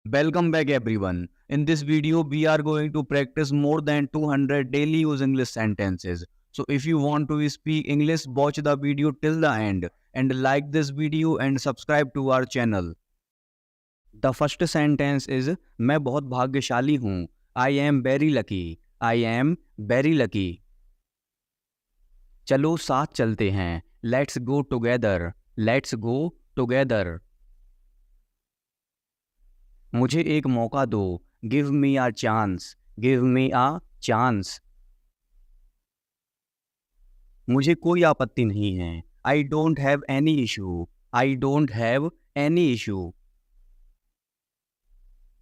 Welcome back everyone. In this video we are going to practice more than 200 daily use English sentences. So if you want to speak English, watch the video till the end and like this video and subscribe to our channel. The first sentence is मैं बहुत भाग्यशाली हूँ. I am very lucky. I am very lucky. चलो साथ चलते हैं. Let's go together. Let's go together. मुझे एक मौका दो. Give me a chance. Give me a chance. मुझे कोई आपत्ति नहीं है. I don't have any issue. I don't have any issue.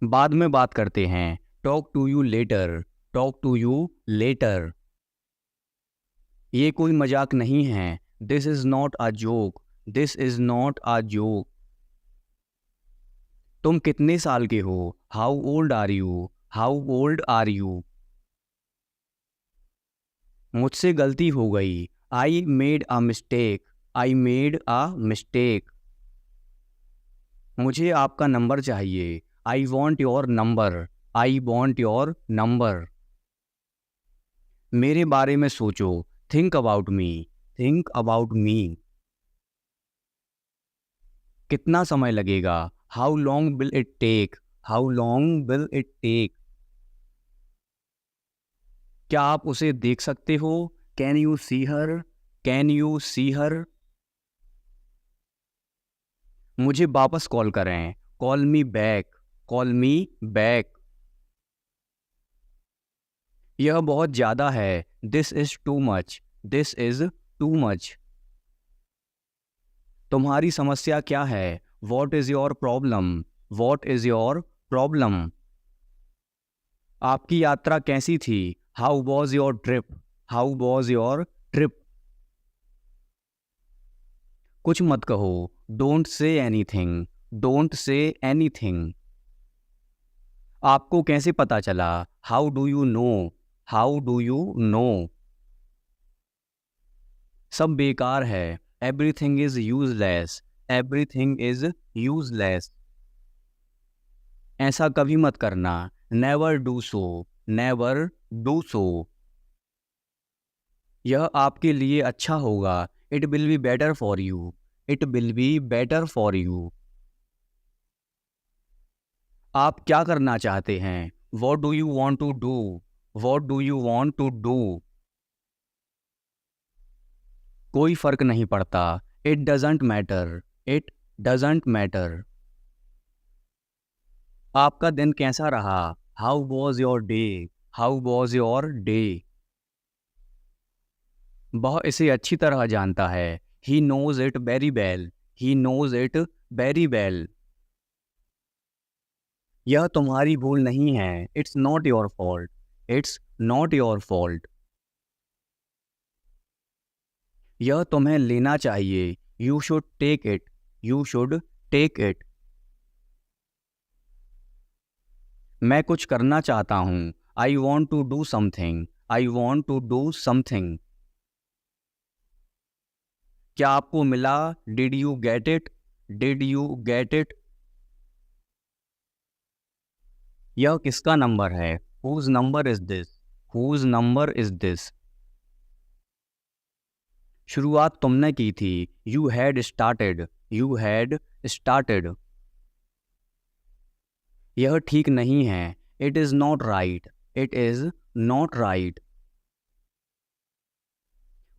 बाद में बात करते हैं. Talk to you later. Talk to you later. ये कोई मजाक नहीं है. This is not a joke. This is not a joke. तुम कितने साल के हो. How old are you. How old are you. मुझसे गलती हो गई. I made a mistake. I made a mistake. मुझे आपका नंबर चाहिए. I want your number. I want your number. मेरे बारे में सोचो. Think about me. Think about me. कितना समय लगेगा. How long will it take. How long will it take. क्या आप उसे देख सकते हो. Can you see her. Can you see her. मुझे वापस कॉल करें. Call me back. Call me back. यह बहुत ज़्यादा है. This is too much. This is too much. तुम्हारी समस्या क्या है. What is your problem. What is your problem. आपकी यात्रा कैसी थी. How was your trip. How was your trip. कुछ मत कहो. Don't say anything. Don't say anything. आपको कैसे पता चला. How do you know. How do you know. सब बेकार है. Everything is useless. Everything is useless. ऐसा कभी मत करना. Never do so. Never do so. यह आपके लिए अच्छा होगा. It will be better for you. It will be better for you. आप क्या करना चाहते हैं. What do you want to do. What do you want to do. कोई फर्क नहीं पड़ता. It doesn't matter. It doesn't matter. आपका दिन कैसा रहा. How was your day. How was your day. वह इसे अच्छी तरह जानता है. He knows it very well. He knows it very well. यह तुम्हारी भूल नहीं है. It's not your fault. It's not your fault. यह तुम्हें लेना चाहिए. You should take it. You should take it. मैं कुछ करना चाहता हूँ. I want to do something. I want to do something. क्या आपको मिला. Did you get it. Did you get it. यह किसका नंबर है. Whose number is this. Whose number is this. शुरुआत तुमने की थी. You had started. You had started. यह ठीक नहीं है. It is not right. It is not right.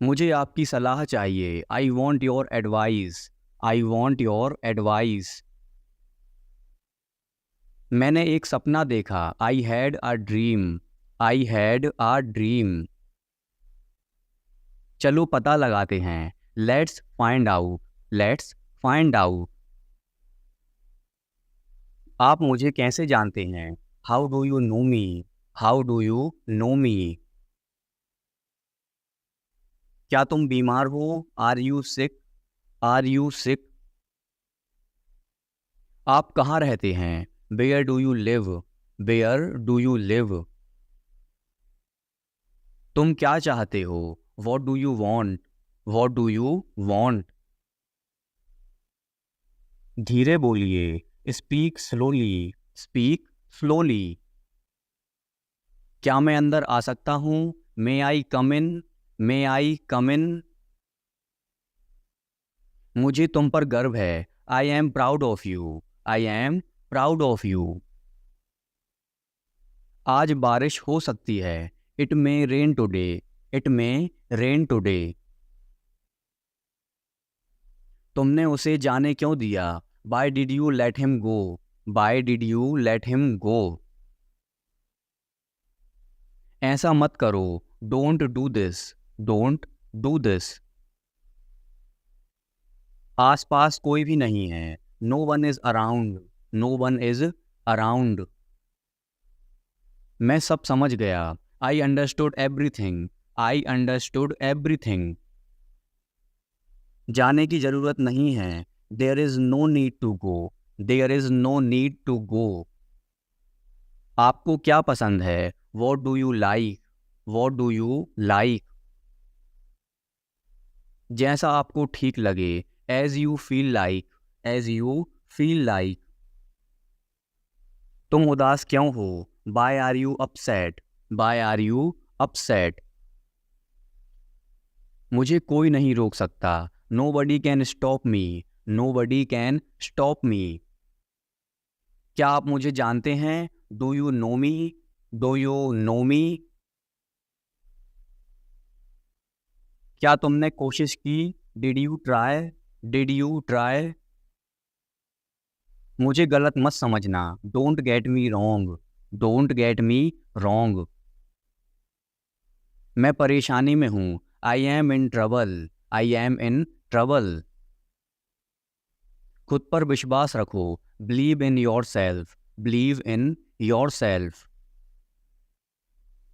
मुझे आपकी सलाह चाहिए. I want your advice. I want your advice. मैंने एक सपना देखा. I had a dream. I had a dream. चलो पता लगाते हैं. Let's find out. Let's find out. आप मुझे कैसे जानते हैं. How do you know me. How do you know me. क्या तुम बीमार हो. Are you sick. Are you sick. आप कहाँ रहते हैं. Where do you live. Where do you live. तुम क्या चाहते हो. What do you want. What do you want. धीरे बोलिए. Speak slowly. Speak slowly. क्या मैं अंदर आ सकता हूँ? मे आई कम इन? मे आई कम इन? मुझे तुम पर गर्व है। I am proud of you. I am proud of you. आज बारिश हो सकती है। It may rain today. It may rain today. तुमने उसे जाने क्यों दिया? Why did you let him go? Why did you let him go? ऐसा मत करो। Don't do this. Don't do this. आसपास कोई भी नहीं है। No one is around. No one is around. मैं सब समझ गया। आई understood everything. I understood everything. जाने की जरूरत नहीं है। There is no need to go. There is no need to go. आपको क्या पसंद है? What do you like? What do you like? जैसा आपको ठीक लगे। As you feel like. As you feel like. तुम उदास क्यों हो? Why are you upset? Why are you upset? मुझे कोई नहीं रोक सकता। Nobody can stop me. No buddy can stop me. क्या आप मुझे जानते हैं? Do you know me? Do you know me? क्या तुमने कोशिश की? Did you try? Did you try? मुझे गलत मत समझना। Don't get me wrong. Don't get me wrong. मैं परेशानी में हूँ। I am in trouble. I am in trouble. खुद पर विश्वास रखो। Believe in yourself. Believe in yourself.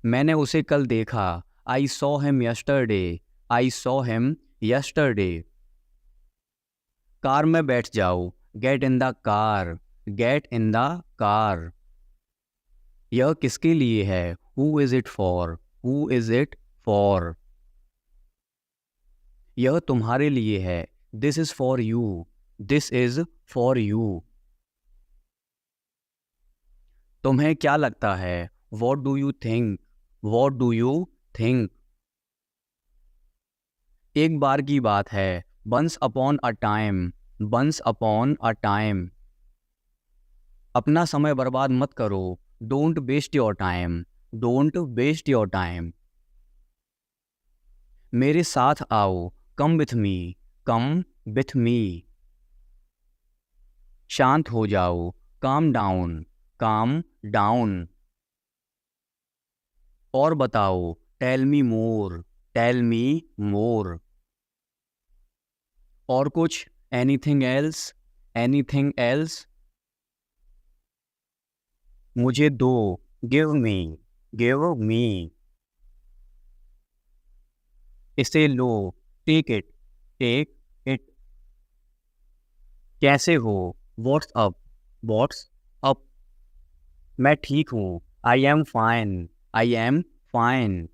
मैंने उसे कल देखा। I saw him yesterday. I saw him yesterday. Car में बैठ जाओ। Get in the car. Get in the car. यह किसके लिए है? Who is it for? Who is it for? यह तुम्हारे लिए है। This is for you. This is for you. तुम्हें क्या लगता है? What do you think? What do you think? एक बार की बात है। Once upon a time. Once upon a time. अपना समय बर्बाद मत करो। Don't waste your time. Don't waste your time. मेरे साथ आओ। Come with me. Come with me. शांत हो जाओ। Calm down. Calm down. और बताओ। Tell me more. Tell me more. और कुछ? Anything else? Anything else? मुझे दो। Give me. Give me. इसे लो। Take it. Take it. कैसे हो? What's up? What's up? मैं ठीक हूँ। I am fine. I am fine.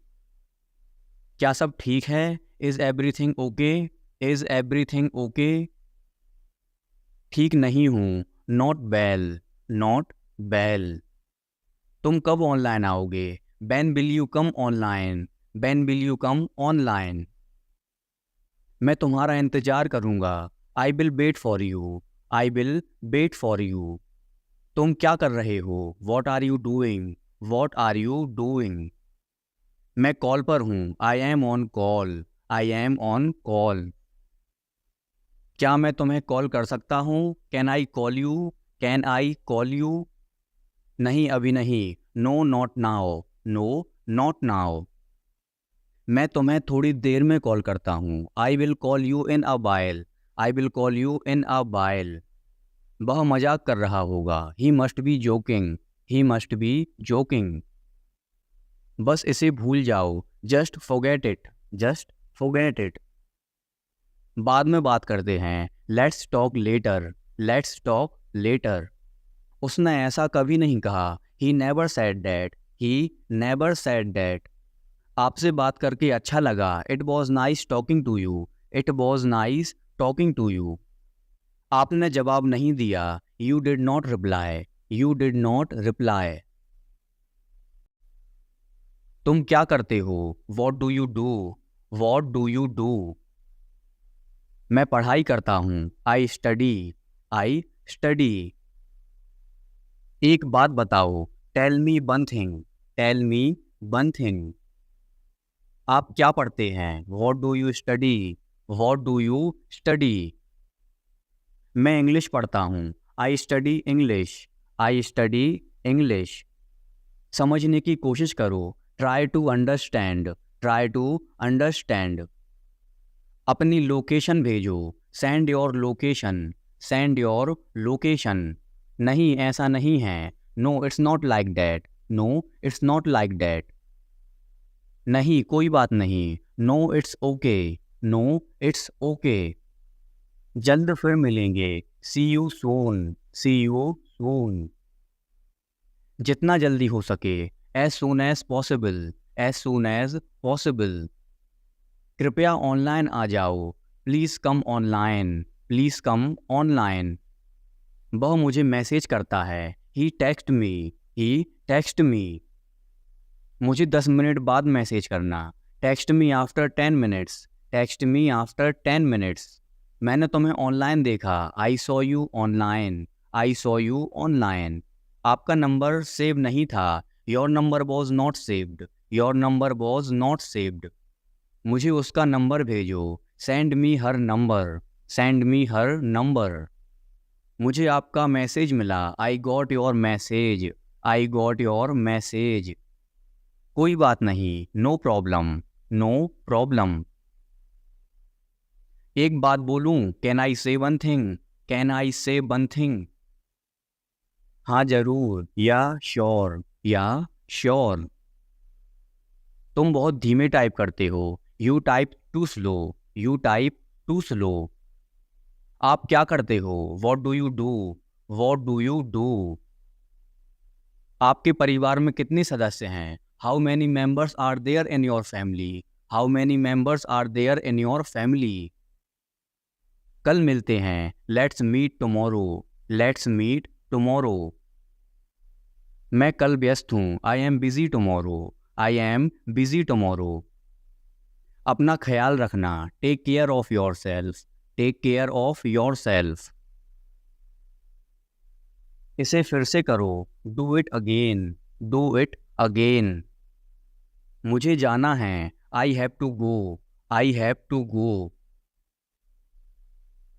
क्या सब ठीक है? Is everything okay? Is everything okay? ठीक नहीं हूँ। Not well. Not well. तुम कब ऑनलाइन आओगे? When will you come online? When will you come online? मैं तुम्हारा इंतजार करूंगा। I will wait for you. I will wait for you. तुम क्या कर रहे हो? What are you doing? What are you doing? मैं कॉल पर हूँ। I am on call. I am on call. क्या मैं तुम्हें कॉल कर सकता हूँ? Can I call you? Can I call you? नहीं, अभी नहीं। No not now. No not now. मैं तुम्हें थोड़ी देर में कॉल करता हूँ। I will call you in a while. I will call you in a while. वह मजाक कर रहा होगा। He must be joking. He must be joking. बस इसे भूल जाओ। Just forget it. Just forget it. बाद में बात करते हैं। Let's talk later. Let's talk later. उसने ऐसा कभी नहीं कहा। He never said that. He never said that. आपसे बात करके अच्छा लगा। It was nice talking to you. It was nice talking to you. आपने जवाब नहीं दिया। You did not reply. You did not reply. तुम क्या करते हो? What do you do? What do you do? मैं पढ़ाई करता हूँ. I study. I study. एक बात बताओ. Tell me one thing. Tell me one thing. आप क्या पढ़ते हैं? What do you study? What do you study? मैं इंग्लिश पढ़ता हूँ. I study English. I study English. समझने की कोशिश करो. Try to understand. Try to understand. अपनी लोकेशन भेजो. Send your location. Send your location. नहीं, ऐसा नहीं है. No, it's not like that. No, it's not like that. नहीं, कोई बात नहीं. No, it's okay. No, it's okay. जल्द फिर मिलेंगे. See you soon. See you soon. जितना जल्दी हो सके. As soon as possible. As soon as possible. कृपया ऑनलाइन आ जाओ. Please come online. Please come online. वह मुझे मैसेज करता है. He text me. He text me. मुझे 10 मिनट बाद मैसेज करना. Text me after 10 minutes. Text me after 10 minutes. मैंने तुम्हें ऑनलाइन देखा. I saw you online. I saw you online. आपका नंबर सेव नहीं था. Your number was not saved. Your number was not saved. मुझे उसका नंबर भेजो. Send me her number. Send me her number. मुझे आपका मैसेज मिला. I got your message. I got your message. कोई बात नहीं. No problem. No problem. एक बात बोलूं? Can I say one thing? Can I say one thing? हाँ जरूर. या श्योर. या श्योर. तुम बहुत धीमे टाइप करते हो. You type too slow. You type too slow. आप क्या करते हो? What do you do? What do you do? आपके परिवार में कितने सदस्य हैं? How many members are there in your family? How many members are there in your family? कल मिलते हैं. Let's meet tomorrow. Let's meet tomorrow. मैं कल व्यस्त हूँ. I am busy tomorrow. I am busy tomorrow. अपना ख्याल रखना. Take care of yourself. Take care of yourself. इसे फिर से करो. Do it again. Do it again. मुझे जाना है. I have to go. I have to go.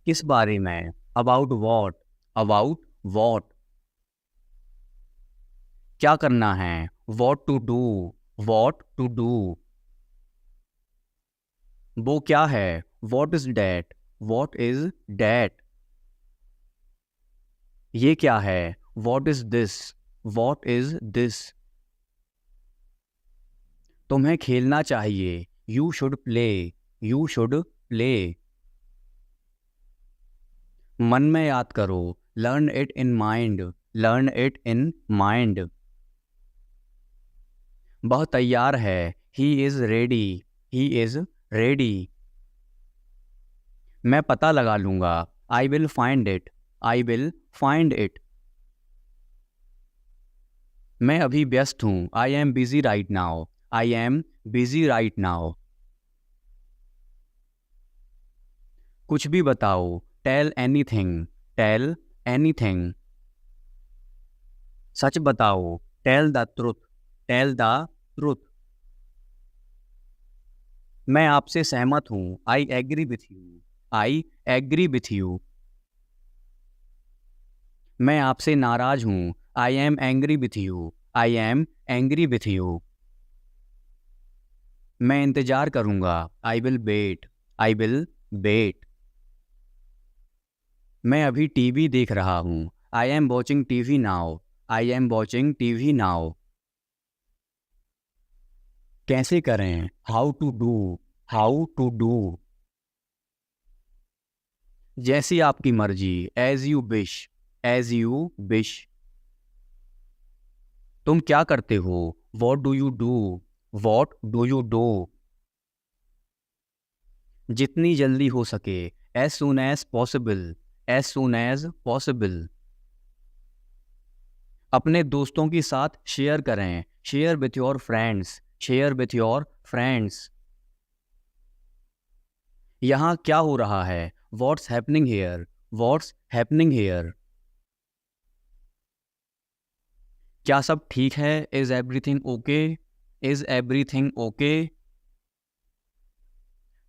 किस बारे में? About what? About what? क्या करना है? What to do? What to do? वो क्या है? What is that? What is that? ये क्या है? What is this? What is this? तुम्हें खेलना चाहिए. You should play. You should play. मन में याद करो. Learn it in mind. Learn it in mind. वह तैयार है. He is ready. He is ready. मैं पता लगा लूँगा. I will find it. I will find it. मैं अभी व्यस्त हूँ. I am busy right now. I am busy right now. कुछ भी बताओ. Tell anything. Tell anything. सच बताओ. Tell the truth. Tell the truth. मैं आपसे सहमत हूँ. I agree with you. I agree with you. मैं आपसे नाराज हूँ. I am angry with you. I am angry with you. मैं इंतजार करूँगा. I will wait. I will wait. मैं अभी टीवी देख रहा हूँ. I am watching TV now. I am watching TV now. कैसे करें? How to do. How to do. जैसी आपकी मर्जी. As you wish. As you wish. तुम क्या करते हो? What do you do? What do you do? जितनी जल्दी हो सके. As soon as possible. As soon as possible. अपने दोस्तों के साथ शेयर करें, share with your friends, share with your friends. यहाँ क्या हो रहा है, what's happening here, what's happening here. क्या सब ठीक है, is everything okay, is everything okay.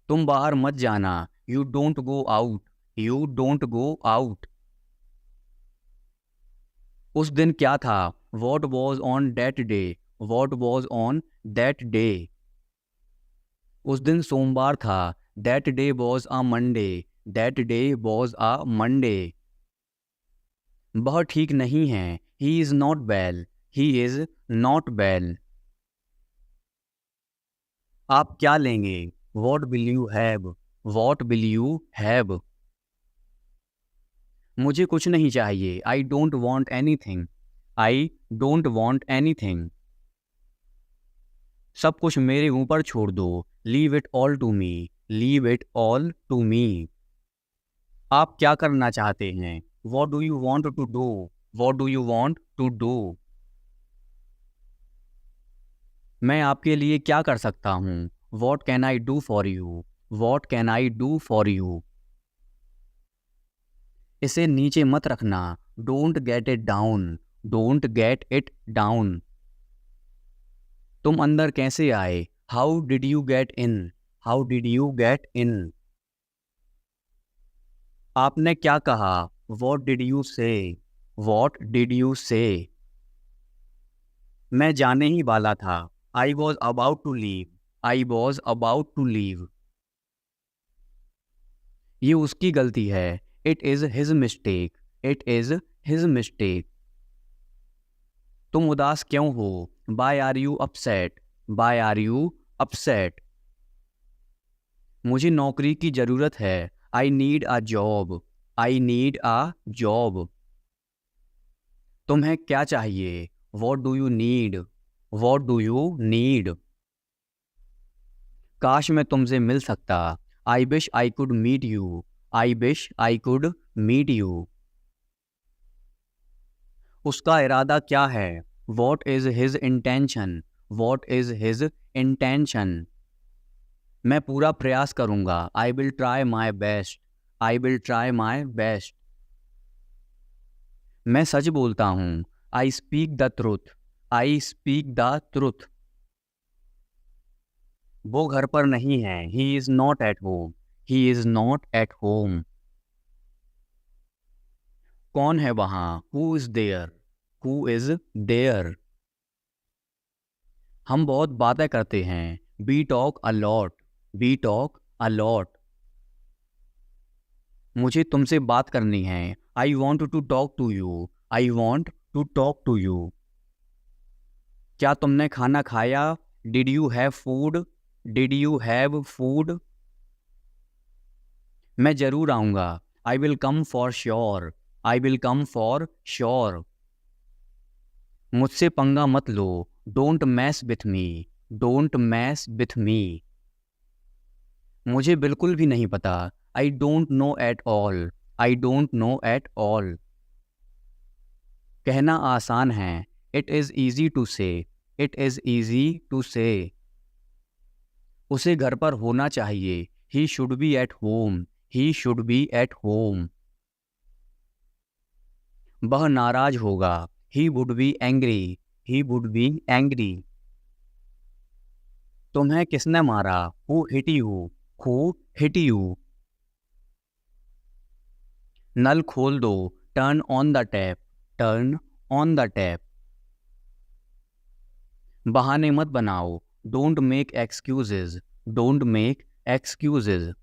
तुम बाहर मत जाना, you don't go out, you don't go out. उस दिन क्या था, what was on that day, what was on that day. उस दिन सोमवार था, that day was a Monday, that day was a Monday. वह ठीक नहीं है, he is not well, he is not well. आप क्या लेंगे, what will you have, what will you have. मुझे कुछ नहीं चाहिए, I don't want anything, I don't want anything. सब कुछ मेरे ऊपर छोड़ दो, leave it all to me, leave it all to me. आप क्या करना चाहते हैं, what do you want to do, what do you want to do. मैं आपके लिए क्या कर सकता हूँ, what can I do for you, what can I do for you. इसे नीचे मत रखना, don't get it down, don't get it down. तुम अंदर कैसे आए, how did you get in, how did you get in. आपने क्या कहा, what did you say, what did you say. मैं जाने ही वाला था, I was about to leave, I was about to leave. ये उसकी गलती है, it is his mistake, it is his mistake. तुम उदास क्यों हो, why are you upset, why are you upset. मुझे नौकरी की जरूरत है, I need a job, I need a job. तुम्हें क्या चाहिए, what do you need, what do you need. काश मैं तुमसे मिल सकता, I wish I could meet you, I wish I could meet you. उसका इरादा क्या है, what is his intention, what is his intention. मैं पूरा प्रयास करूंगा, I will try my best, I will try my best. मैं सच बोलता हूँ, I speak the truth, I speak the truth. वो घर पर नहीं है, he is not at home, he is not at home. कौन है वहाँ, who is there, who is there. हम बहुत बातें करते हैं, we talk a lot, we talk a lot. मुझे तुमसे बात करनी है, I want to talk to you, I want to talk to you. क्या तुमने खाना खाया, did you have food, did you have food. मैं जरूर आऊँगा, I will come for sure, I will come for sure. मुझसे पंगा मत लो, don't mess with me, don't mess with me. मुझे बिल्कुल भी नहीं पता, I don't know at all, I don't know at all. कहना आसान है, it is easy to say, it is easy to say. उसे घर पर होना चाहिए, he should be at home, he should be at home. वह नाराज होगा, he would be angry, he would be angry. तुम्हें किसने मारा, who hit you, who hit you. नल खोल दो, turn on the tap, turn on the tap. बहाने मत बनाओ, don't make excuses, don't make excuses.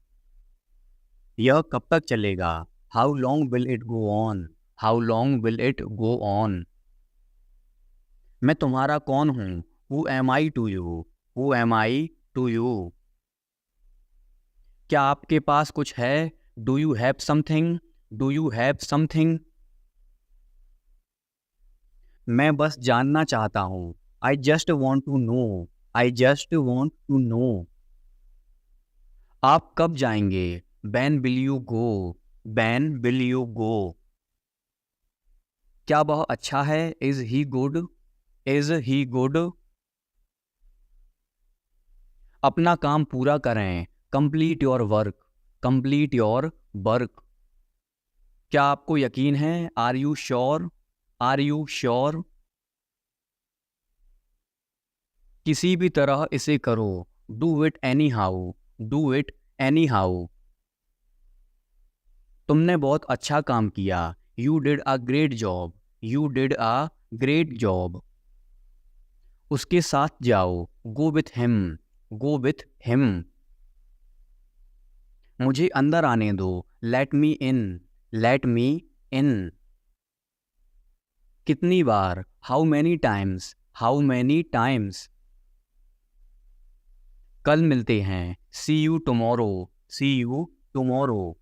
यह कब तक चलेगा, how long will it go on, how long will it go on. मैं तुम्हारा कौन हूँ, who am I to you, who am I to you. क्या आपके पास कुछ है, do you have something, do you have something. मैं बस जानना चाहता हूँ, I just want to know, I just want to know. आप कब जाएंगे, when will you go, when will you गो। क्या वह अच्छा है? Is he good? Is he good? अपना काम पूरा करें। Complete your work. Complete your work. क्या आपको यकीन है? Are you sure? Are you sure? किसी भी तरह इसे करो। Do it anyhow. Do it anyhow. तुमने बहुत अच्छा काम किया। You did a great job. You did a great job. उसके साथ जाओ। Go with him. Go with him. मुझे अंदर आने दो। Let me in. Let me in. कितनी बार? How many times. How many times. कल मिलते हैं। See you tomorrow. See you tomorrow.